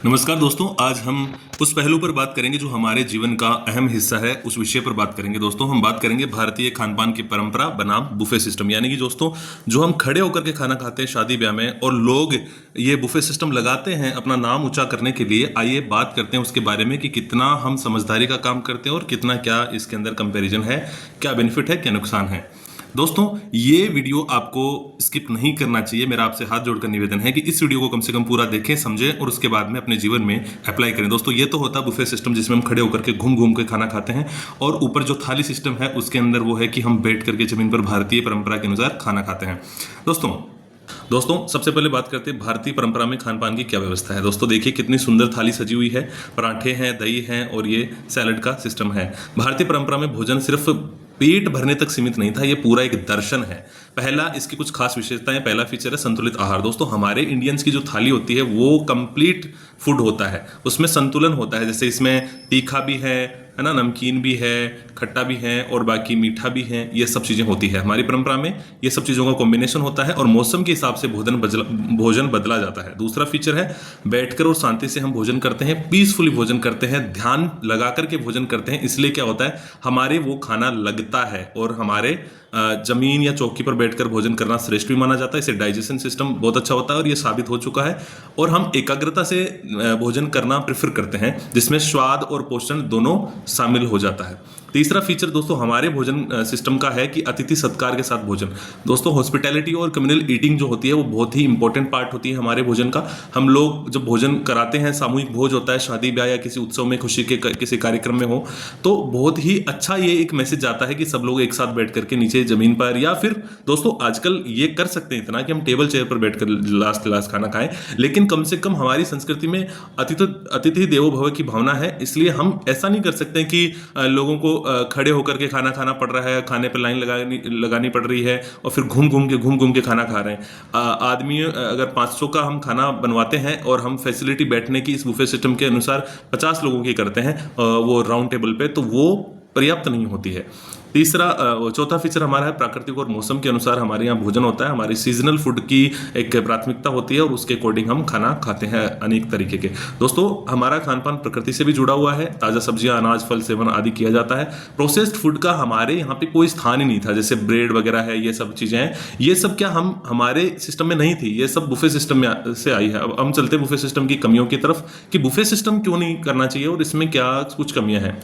नमस्कार दोस्तों, आज हम उस पहलू पर बात करेंगे जो हमारे जीवन का अहम हिस्सा है। उस विषय पर बात करेंगे दोस्तों। हम बात करेंगे भारतीय खान पान की परंपरा बनाम बुफे सिस्टम। यानी कि दोस्तों, जो हम खड़े होकर के खाना खाते हैं शादी ब्याह में, और लोग ये बुफे सिस्टम लगाते हैं अपना नाम ऊंचा करने के लिए। आइए बात करते हैं उसके बारे में कि कितना हम समझदारी का काम करते हैं और कितना क्या इसके अंदर कंपैरिजन है, क्या बेनिफिट है, क्या नुकसान है। दोस्तों, ये वीडियो आपको स्किप नहीं करना चाहिए। मेरा आपसे हाथ जोड़कर निवेदन है कि इस वीडियो को कम से कम पूरा देखें, समझें और उसके बाद में अपने जीवन में अप्लाई करें। दोस्तों, ये तो होता है बुफे सिस्टम, जिसमें हम खड़े होकर के घूम घूम के खाना खाते हैं, और ऊपर जो थाली सिस्टम है उसके अंदर वो है कि हम बैठ करके जमीन पर भारतीय परंपरा के अनुसार खाना खाते हैं। दोस्तों सबसे पहले बात करते हैं भारतीय परंपरा में खान पान की क्या व्यवस्था है। दोस्तों देखिए, कितनी सुंदर थाली सजी हुई है। पराठे हैं, दही हैं और ये सैलड का सिस्टम है। भारतीय परंपरा में भोजन सिर्फ पेट भरने तक सीमित नहीं था, ये पूरा एक दर्शन है। पहला, इसकी कुछ खास विशेषताएं। पहला फीचर है संतुलित आहार। दोस्तों, हमारे इंडियंस की जो थाली होती है वो कंप्लीट फूड होता है, उसमें संतुलन होता है। जैसे इसमें तीखा भी है ना, नमकीन भी है, खट्टा भी है और बाकी मीठा भी है। ये सब चीज़ें होती है हमारी परंपरा में। ये सब चीज़ों का कॉम्बिनेशन होता है और मौसम के हिसाब से भोजन बदला जाता है। दूसरा फीचर है बैठकर और शांति से हम भोजन करते हैं, पीसफुली भोजन करते हैं, ध्यान लगा करके भोजन करते हैं। इसलिए क्या होता है, हमारे वो खाना लगता है और हमारे जमीन या चौकी पर बैठकर भोजन करना श्रेष्ठ भी माना जाता है। इससे डाइजेशन सिस्टम बहुत अच्छा होता है और ये साबित हो चुका है। और हम एकाग्रता से भोजन करना प्रेफर करते हैं, जिसमें स्वाद और पोषण दोनों शामिल हो जाता है। तीसरा फीचर दोस्तों हमारे भोजन सिस्टम का है कि अतिथि सत्कार के साथ भोजन। दोस्तों, हॉस्पिटैलिटी और कम्युनल ईटिंग जो होती है वो बहुत ही इंपॉर्टेंट पार्ट होती है हमारे भोजन का। हम लोग जब भोजन कराते हैं, सामूहिक भोज होता है शादी ब्याह या किसी उत्सव में, खुशी के किसी कार्यक्रम में हो, तो बहुत ही अच्छा ये एक मैसेज आता है कि सब लोग एक साथ बैठ करके नीचे जमीन पर, या फिर दोस्तों आजकल ये कर सकते हैं इतना कि हम टेबल चेयर पर बैठकर लास्ट खाना खाएं। लेकिन कम से कम हमारी संस्कृति में अतिथि देवो भव की भावना है। इसलिए हम ऐसा नहीं कर सकते कि लोगों को खड़े होकर के खाना खाना पड़ रहा है, खाने पर लाइन लगानी पड़ रही है और फिर घूम घूम के खाना खा रहे हैं। आदमी अगर 500 का हम खाना बनवाते हैं और हम फैसिलिटी बैठने की इस बुफे सिस्टम के अनुसार 50 लोगों की करते हैं वो राउंड टेबल पे, तो वो पर्याप्त नहीं होती है। चौथा फीचर हमारा है प्राकृतिक और मौसम के अनुसार हमारे यहाँ भोजन होता है। हमारी सीजनल फूड की एक प्राथमिकता होती है और उसके अकॉर्डिंग हम खाना खाते हैं अनेक तरीके के। दोस्तों, हमारा खान पान प्रकृति से भी जुड़ा हुआ है। ताज़ा सब्जियां, अनाज, फल सेवन आदि किया जाता है। प्रोसेस्ड फूड का हमारे यहाँ पे कोई स्थान ही नहीं था। जैसे ब्रेड वगैरह है, ये सब चीज़ें हैं, ये सब क्या हमारे सिस्टम में नहीं थी, ये सब बुफे सिस्टम में से आई है। अब हम चलते हैं बुफे सिस्टम की कमियों की तरफ कि बुफे सिस्टम क्यों नहीं करना चाहिए और इसमें क्या कुछ कमियां हैं।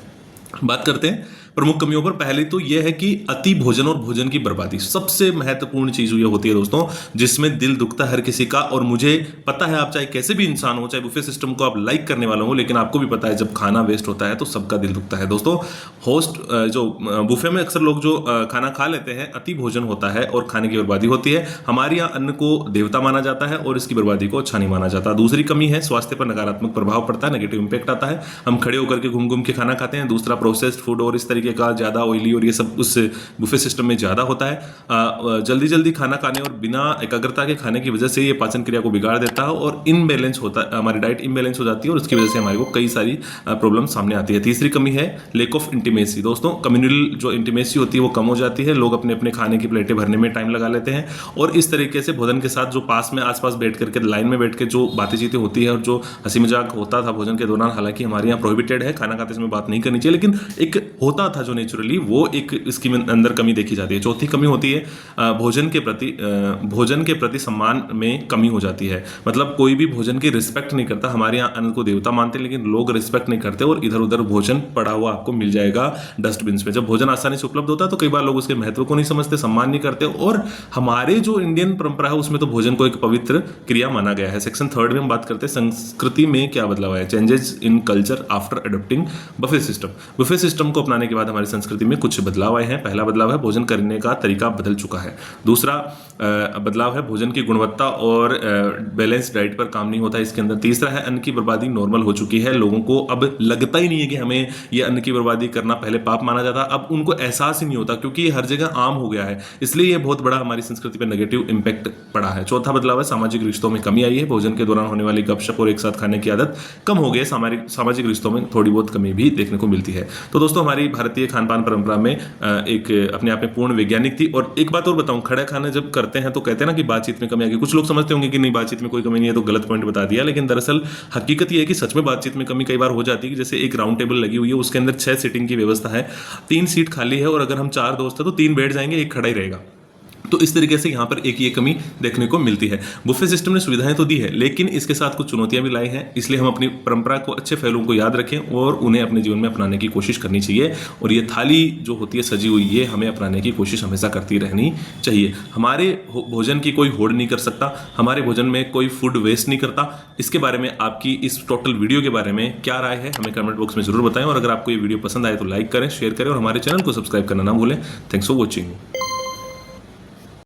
बात करते हैं प्रमुख कमियों पर। पहले तो यह है कि अति भोजन और भोजन की बर्बादी सबसे महत्वपूर्ण चीज ये होती है दोस्तों, जिसमें दिल दुखता है हर किसी का। और मुझे पता है, आप चाहे कैसे भी इंसान हो, चाहे बुफे सिस्टम को आप लाइक करने वाला हो, लेकिन आपको भी पता है जब खाना वेस्ट होता है तो सबका दिल दुखता है। दोस्तों, जो बुफे में अक्सर लोग जो खाना खा लेते हैं, अति भोजन होता है और खाने की बर्बादी होती है। हमारे यहाँ अन्न को देवता माना जाता है और इसकी बर्बादी को अच्छा नहीं माना जाता। दूसरी कमी है स्वास्थ्य पर नकारात्मक प्रभाव पड़ता है, नेगेटिव इंपैक्ट आता है। हम खड़े होकर के घूम घूम के खाना खाते हैं। दूसरा, प्रोसेस्ड फूड और इस तरीके का ज़्यादा ऑयली और ये सब उस बुफे सिस्टम में ज़्यादा होता है। जल्दी जल्दी खाना खाने और बिना एकाग्रता के खाने की वजह से ये पाचन क्रिया को बिगाड़ देता है और इनबैलेंस होता है, हमारी डाइट इनबैलेंस हो जाती है और उसकी वजह से हमारे को कई सारी प्रॉब्लम सामने आती है। तीसरी कमी है लेक ऑफ इंटीमेसी। दोस्तों, कम्युनल जो इंटीमेसी होती है वो कम हो जाती है। लोग अपने अपने खाने की प्लेटें भरने में टाइम लगा लेते हैं और इस तरीके से भोजन के साथ जो पास में आसपास बैठ करके लाइन में बैठ के जो बातें चीतें होती है और जो हंसी मजाक होता था भोजन के दौरान, हालांकि हमारे यहाँ प्रोहिबिटेड है, खाना खाते समय बात नहीं करनी चाहिए, लेकिन एक होता था जो नेचुरली, वो एक इसकी अंदर कमी देखी जाती है। चौथी कमी होती है भोजन के प्रति सम्मान में कमी हो जाती है। मतलब कोई भी भोजन की रिस्पेक्ट नहीं करता। हमारे यहाँ अन्न को देवता मानते हैं, लेकिन लोग रिस्पेक्ट नहीं करते और इधर उधर भोजन पड़ा हुआ आपको मिल जाएगा डस्टबिन में। जब भोजन आसानी से उपलब्ध होता है तो कई बार लोग उसके महत्व को नहीं समझते, सम्मान नहीं करते। और हमारे जो इंडियन परंपरा है उसमें तो भोजन को एक पवित्र क्रिया माना गया है। सेक्शन 3 में हम बात करते हैं संस्कृति में क्या बदलाव है, changes in culture after adopting buffet system. Buffet system को अपनाने के बाद हमारी संस्कृति में कुछ बदलाव आए हैं। पहला बदलाव है भोजन करने का तरीका बदल चुका है। दूसरा बदलाव है भोजन की गुणवत्ता और बैलेंस डाइट पर काम नहीं होता है इसके अंदर। तीसरा है अन्न की बर्बादी नॉर्मल हो चुकी है। लोगों को अब लगता ही नहीं है कि हमें ये अन्न की बर्बादी करना पहले पाप माना जाता, अब उनको एहसास ही नहीं होता क्योंकि ये हर जगह आम हो गया है। इसलिए ये बहुत बड़ा हमारी संस्कृति पर नेगेटिव इंपैक्ट पड़ा है। चौथा बदलाव है सामाजिक रिश्तों में कमी आई है। भोजन के दौरान होने वाली गपशप और एक साथ खाने की आदत कम हो गई है। सामाजिक रिश्तों में थोड़ी बहुत कमी भी देखने को मिलती है। तो दोस्तों, हमारी भारतीय भारतीय खान पान परंपरा में एक अपने आप में पूर्ण वैज्ञानिक थी। और एक बात और बताऊं, खड़ा खाना जब करते हैं तो कहते हैं ना कि बातचीत में कमी आ गई। कुछ लोग समझते होंगे कि नहीं, बातचीत में कोई कमी नहीं है, तो गलत पॉइंट बता दिया। लेकिन दरअसल हकीकत यह है कि सच में बातचीत में कमी कई बार हो जाती है कि जैसे एक राउंड टेबल लगी हुई है, उसके अंदर 6 सीटिंग की व्यवस्था है, 3 सीट खाली है, और अगर हम 4 दोस्त हैं तो 3 बैठ जाएंगे, एक खड़ा ही रहेगा। तो इस तरीके से यहाँ पर एक ये कमी देखने को मिलती है। बुफे सिस्टम ने सुविधाएं तो दी है, लेकिन इसके साथ कुछ चुनौतियां भी लाई हैं। इसलिए हम अपनी परंपरा को, अच्छे पहलुओं को याद रखें और उन्हें अपने जीवन में अपनाने की कोशिश करनी चाहिए। और ये थाली जो होती है सजी हुई, ये हमें अपनाने की कोशिश हमेशा करती रहनी चाहिए। हमारे भोजन की कोई होड़ नहीं कर सकता, हमारे भोजन में कोई फूड वेस्ट नहीं करता। इसके बारे में आपकी इस टोटल वीडियो के बारे में क्या राय है, हमें कमेंट बॉक्स में जरूर बताएं। और अगर आपको ये वीडियो पसंद आए तो लाइक करें, शेयर करें और हमारे चैनल को सब्सक्राइब करना ना भूलें। Thanks for watching.